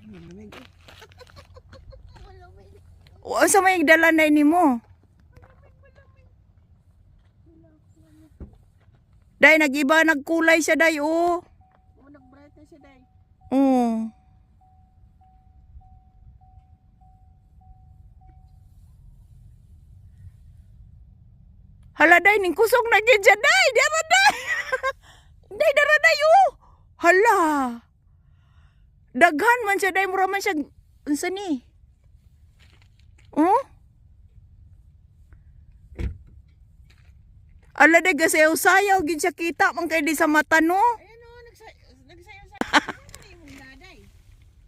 Malamig eh. O, sa may dala na ini mo? Day, nag-iba, nagkulay siya, day, oh. Oo, nag-bright na siya, day. Oh. Hala, day, ning kusog na gid siya, day. Dara, day. Day, dara, day, oh. Hala. Daghan man siya, day. Mura man siya. Unsa ni? Oh? Ala, day, gasayaw-sayaw gid siya kita man kay di sa mata, no? Ayan o, nagsayo sa... day.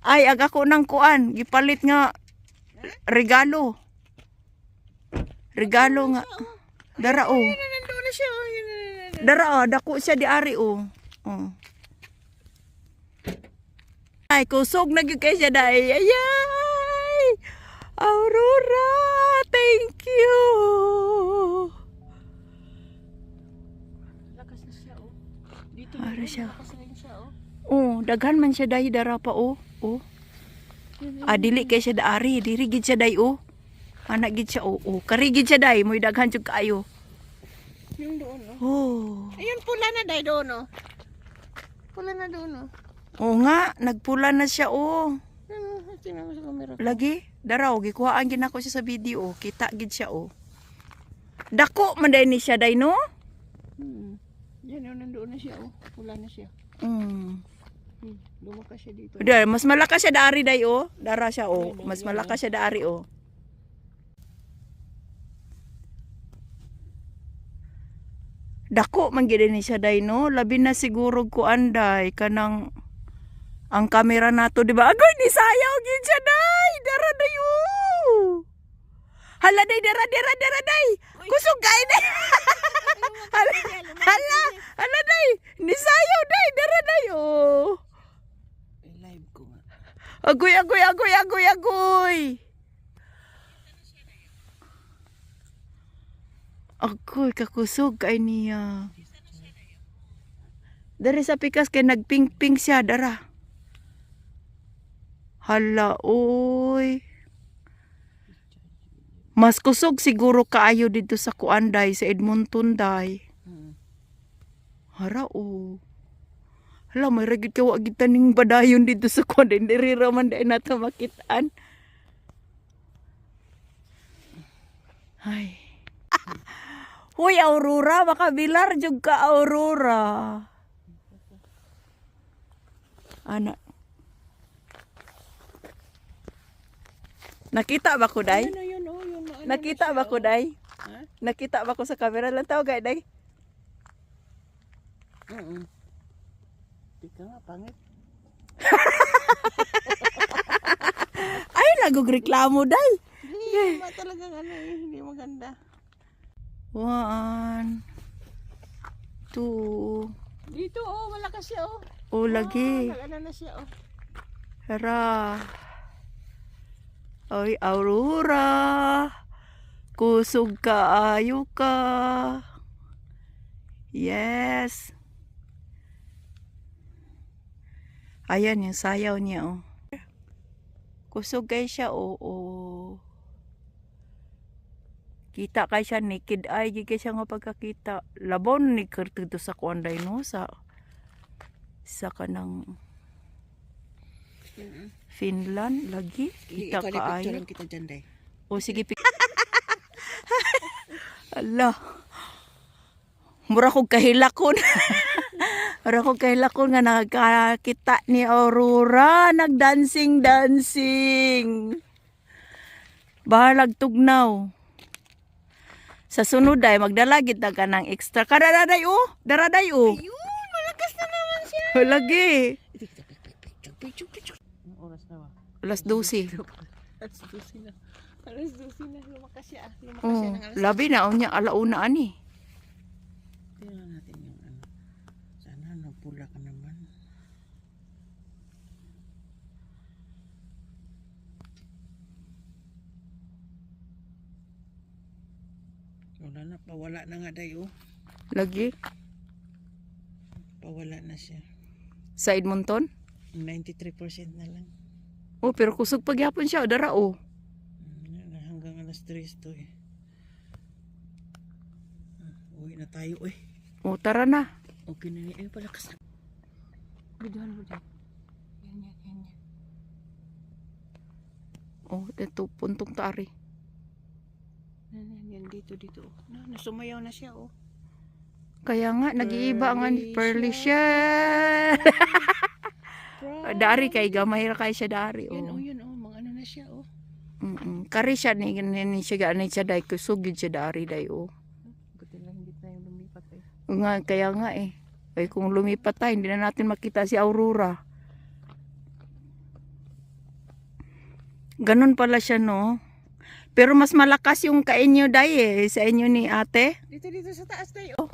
Ay, aga ko nang kuan. Gipalit nga regalo. Regalo nga. Dara, oh. Nandun na siya, oh. Dara, oh. Dako siya di ari, oh. Oh. Ay, kusog na gyud kay siya, day. Ayay! Aurora, thank you. Lakas na siya, oh. Dito Ara siya. lakas na rin siya, oh. Oh, daghan man siya, day. Dara pa, oh. Oh. Dili kay siya da ari. Diri gid siya, day, oh. Anak gid siya, oh. Oh. Kari gid siya, day. Mo'y daghan jud kaayo. Yung doon, oh. Oh. Ayun, pula na, day, doon, oh. Pula na doon, oh. Oo nga, nagpula na siya, oh. Ano, tingnan mo sa camera. Lagi, daraw, gikuhaan gid nako siya sa video, oh. Kita gid siya, oh. Dako man day ni siya, day, no? Yan, oh, nandoon na siya, oh. Pula na siya. Lumakas siya dito. Dar, mas malakas siya dari, day, oh. Dara siya, oh. Mas malakas siya dari, oh. Dako man gid ni siya, day, no? Labi na siguro ko anday kanang ang kamera nato, di ba? Agoy, ni sayaw gid siya, day. Dara, day, oh. Hala, day, dara, day. Kusog kay, day. Hala, day. Ni sayaw, day. Dara, day, oh. Live ko nga. Agoy. Agoy, kakusog kay niya. Dari sa pikas kay nagping-ping siya, dara. Hala, oy. Mas kusog siguro kaayo dito sa Kuanday, sa Edmonton, day. Hara, oh. Hala, may ragid ka wagid taning badayon dito sa Kuanday. Diri raman day nato makitaan. Ay. Huy, Aurora, makabilar jud ka, Aurora. Ana. Nakita ba ko, day? Ano yun, oh, yun, ano Nakita na ba siya, ko, oh. day? Ha? Nakita ba ko sa camera lang tao, gay, day? Tika nga, pangit. Ay, nagugreklamo, day. Hindi, talagang ano eh, hindi maganda. 1, 2. Dito, oh, malakas siya, oh. Oh, lagi. Nag-ano na siya, oh. Hara. Ay, Aurora. Kusog ka, ayo ka. Yes. Ayan yung sayaw niya, oh. Kusog kay siya, oh. Oh. Kita kay siya, naked eye, kay siya nga pagkakita. Labon ni Kurtito sa Kuanday, no? Sa kanang Finland, lagi. Kita ka ayo. kita dyan, day. O sige, ala. Mura kong kahilakon. Mura kong kahilakon nga nakakita ni Aurora. Nagdancing. Bahalag tugnaw. Sa sunod ay magdalagit na ka ng extra. Daraday, oh. Daraday, oh. Ayun, malakas na naman siya. Lagi. Anong oras na ba? Alas 12. Alas 12 na. Alas 12 na. Lumakas siya. Lumakas Oh, siya ng alas. labi na. Unya, alauna ani. Tingnan natin yung ano. Sana napula ka naman. Wala na. Pawala na nga, day, oh. Lagi. Pawala na siya. Sa Edmonton. 93% na lang. Oh, pero kusog pagyapon siya, o dara o. Hanggang alas 3 to eh. Uwi na tayo eh. O, tara na. Okay na niya. Ay, palakas. Biduhan mo dyan. Yan. Oh, ito, puntong taari. Yan, dito. Nasumayaw na siya oh. Kaya nga, nag-iiba ang pearly siya. Dari kay gamay ra kay siya dari oh. Yun oh, mga ano na siya oh. Kari siya ni siya ganay siya dai kusugid siya dari dai oh. Buti lang hindi tayo lumipat eh. Nga kaya nga eh. Ay kung lumipat tayo, hindi na natin makita si Aurora. Ganun pala siya no. Pero mas malakas yung kainyo dai eh sa inyo ni ate. Dito sa taas tayo oh.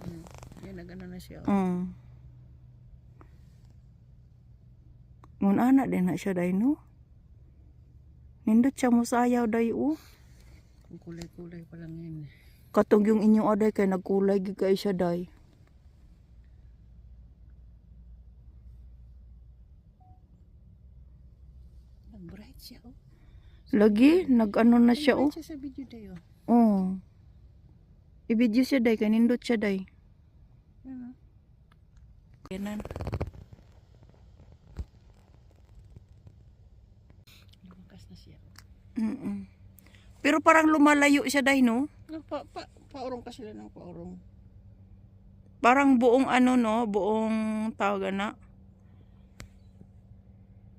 Yan nagano na siya oh. Ngun anak din na siya dai no. Nindot siya mo sayaw dai oh. Kung kulay-kulay pa lang yun. Katong yung inyong aday kay nagkulay gyud kay siya dai. Bright siya oh. Lagi nag-ano na siya oh. Bright siya sa video tayo. Oh. I-video siya dai kay nindot siya dai. Kenan. Lumakas na siya. Pero parang lumalayo siya dai no? Paurong pa sila ng paurong. Parang buong ano no, buong tawag na.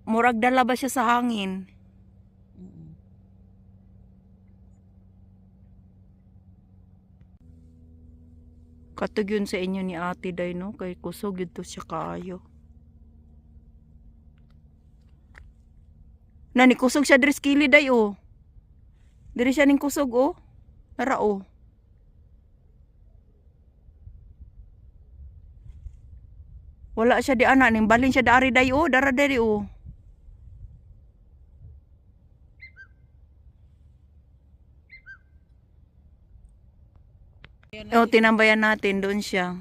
Murag dala ba siya sa hangin? Katog yun sa inyo ni ate day no, kay kusog yun to siya kaayo. Nani kusog siya diri skili day oh. Diri siya ning kusog oh. Tara oh. Wala siya di ana ning balin siya dari day oh, dara diri oh. Oh, tinambayan natin doon siya.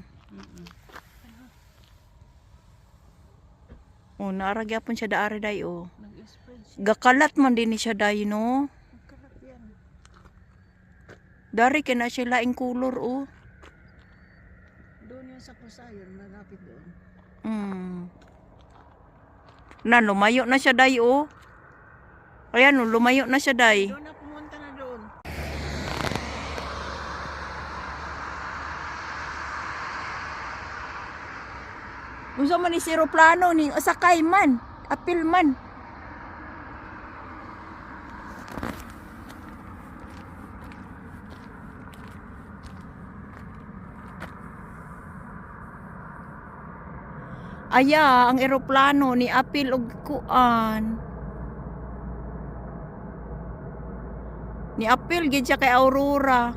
Oh, naaragyapon siya daari day oh. Gakalat man din ni siya day no. Dari kena siya laing kulor oh. Doon yung sa kusayon, malapit doon. Na lumayo na siya day oh. Ayan oh, lumayo na siya day. Doon na pumunta na doon. Gusto man ni seroplano ni sakay man, apil man. Aya, ang eroplano ni apil og kuan. Ni apil gid siya kay Aurora.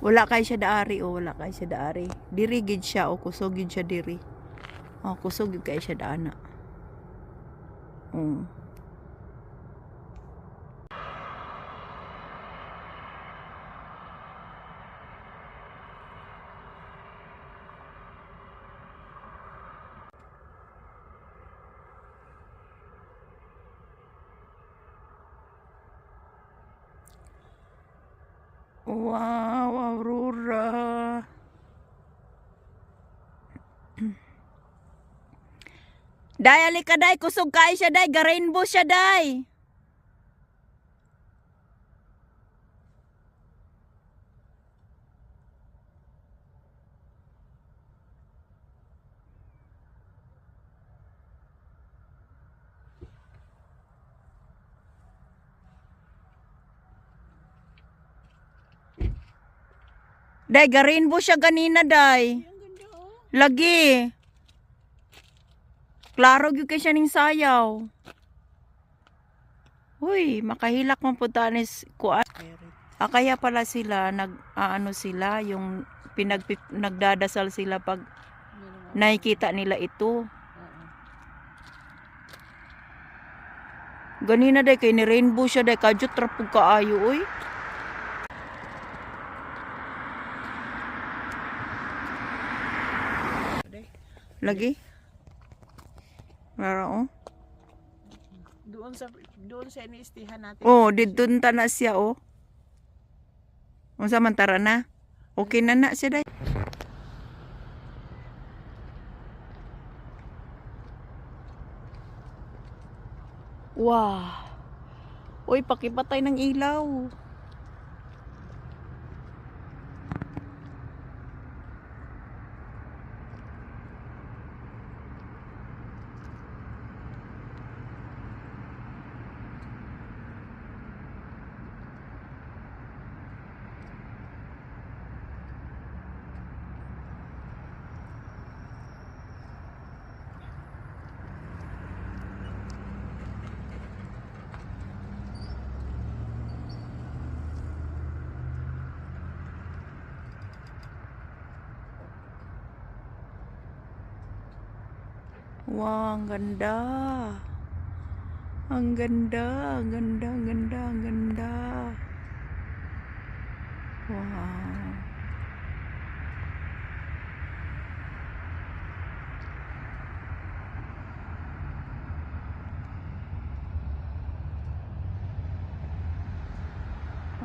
Wala kay siya daari o wala kay siya daari. Diri gid siya o kusog gid siya diri. O kusog gid kay siya daana. Wow, Aurora. Day, alika day, kusog kay siya day, ga-rainbow siya day. Day, ga-rainbow siya ganina day. Lagi. Klaro gyud kay siya ning sayaw. Uy, makahilak man pud tanis kuan. Kaya pala sila nag-aano sila yung nagdadasal sila pag nakikita nila ito. Ganina day kay ni rainbow siya day kadyot rapog kaayo oy. Lagi? Mara oh. Doon sa iniistihan natin. Oh, didto ta na siya oh. Unsa man tara na? Okay na siya day. Wow. Uy, pakipatay ng ilaw. Wow, ang ganda. Ang ganda, ang ganda, ang ganda, ang ganda. Wow.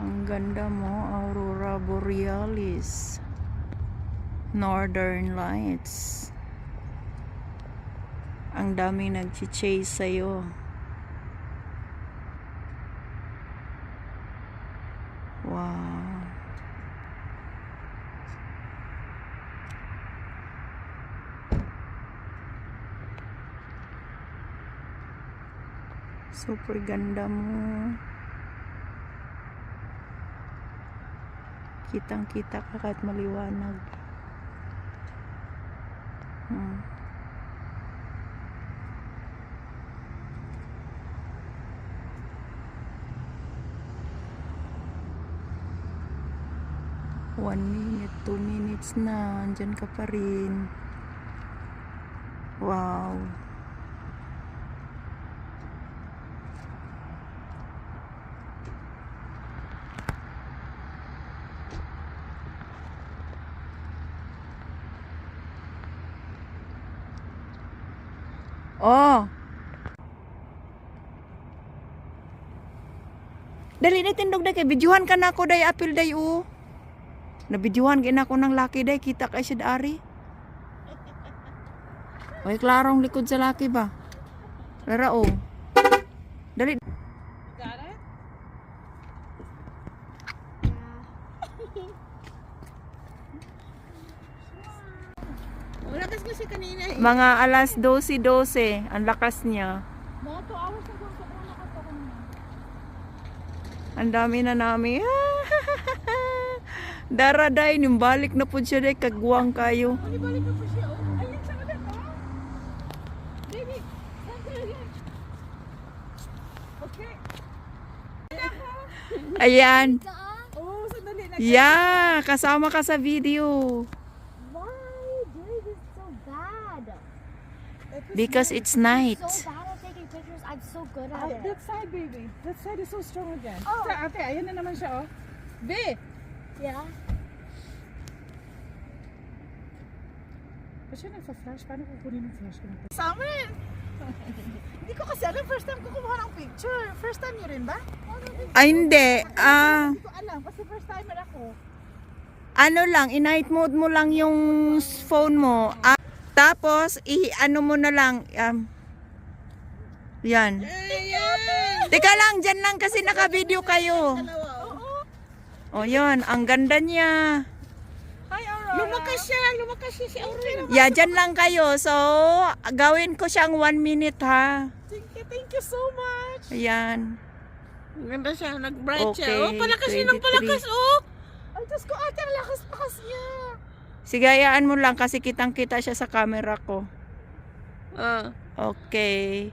Ang ganda mo, Aurora Borealis. Northern Lights. Ang daming nag-chase sa'yo. Wow. Super ganda mo. Kitang-kita ka kahit maliwanag. One minute, 2 minutes na. Andyan ka pa rin. Wow. Oh. Dali na tindog day kay bidyuhan ka na ako day apil day o. Nabidyuhan gina ko ng laki day kita kay siya ari. Oy klarong likod sa laki ba? Lara o. Dali. Got it? Wala kasi kanina eh. Mga alas 12:12 ang lakas niya. Mga 2 hours na kung sobrang lakas ako naman. Ang dami na namin. Daraday, nimbalik na po siya day, kagwang kayo. Balik na po siya. Oh. Ayun siya ulit. Oh. Baby, okay. Ayan. Oh, sandali na. Yeah, kasama ka sa video. Why are you doing this so bad? Because it's night. So bad at taking pictures. I'm so good at it. That side, baby. That side is so strong again. Oh. Ate, ayan na naman siya, oh. B! Yeah. Ba't siya nagpa-flash? Paano kukunin yung flash ko? Summer! Hindi ko kasi alam. First time ko kumuha ng picture. First time niyo rin ba? Ay, hindi. Hindi ko alam. Kasi first timer ako. Ano lang, i-night mode mo lang yung phone mo. Tapos, ano mo na lang. Yan. Teka lang, dyan lang kasi naka-video kayo. O, yun. Ang ganda niya. Hi, Aurora. Lumakas siya si Aurora. Yeah, dyan lang kayo. So, gawin ko siyang 1 minute, ha? Thank you so much. Ayan. Ganda siya. Nag-bright Okay, siya. Oh, palakas niya ng 23. palakas, oh. Ay, Diyos ko, ate, ang lakas-lakas niya. Sige, hayaan mo lang kasi kitang-kita siya sa camera ko. Okay.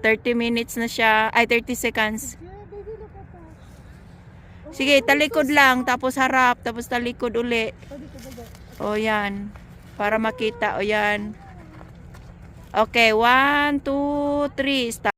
30 minutes na siya. Ay, 30 seconds. Yeah, baby, look at that. Sige, talikod lang. Tapos harap. Tapos talikod uli. O, yan. Para makita. O, yan. Okay, 1, 2, 3. Stop.